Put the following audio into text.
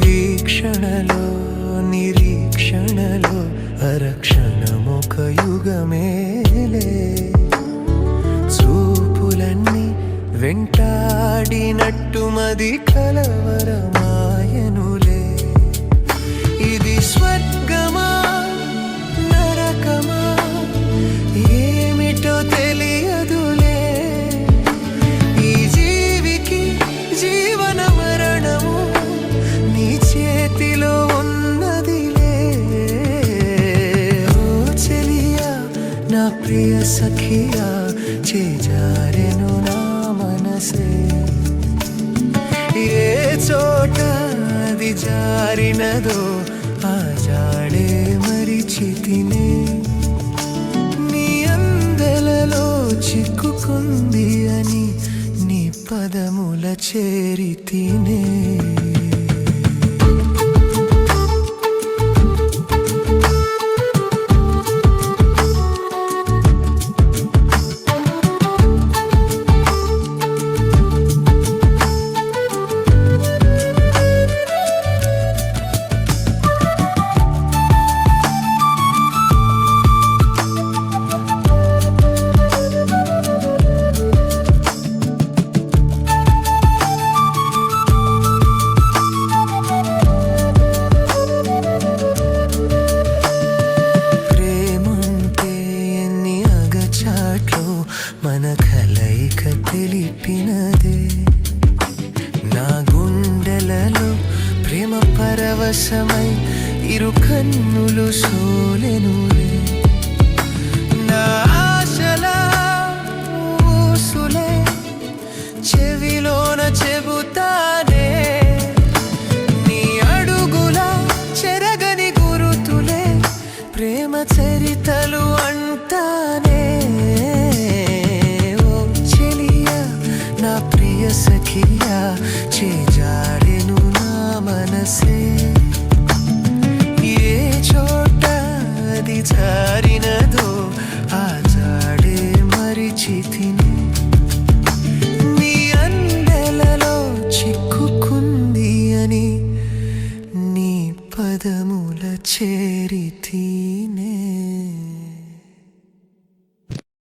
వీక్షణలో నిరీక్షణలో అరక్షణమొక యుగమేలే చూపులన్నీ వెంటాడినట్టు మది కలవరమాయనులే ఇది స్వర్గమా నరకమా ఏమిటో తెలియదులే ఈ జీవికి జీవన మరణము నీ చేతిలో ఉన్నదిలే ఓ చెలియా నా ప్రియ సఖియా చేజారెను నా మనసే ఏ చోట అది జారినదో ఆ జాడే మరిచితినే నీ అందెలలో చిక్కుకుంది అని నీ పదముల చేరితినే మన కలయిక తెలిపినదే నా గుండెలలో ప్రేమ పరవశమై ఇరు కన్నులు సోలెనులే నా ఆశల ఊసులే చెవిలోన చెబుతానే నీ అడుగుల చెరగని గురుతులే ప్రేమ చరితలు అంటానే సఖియా చేజారెను నా మనసే ఏ చోట అది జారినదో ఆ జాడే మరిచితిని నీ అందెలలో చిక్కుకుంది అని నీ పదముల చేరితినే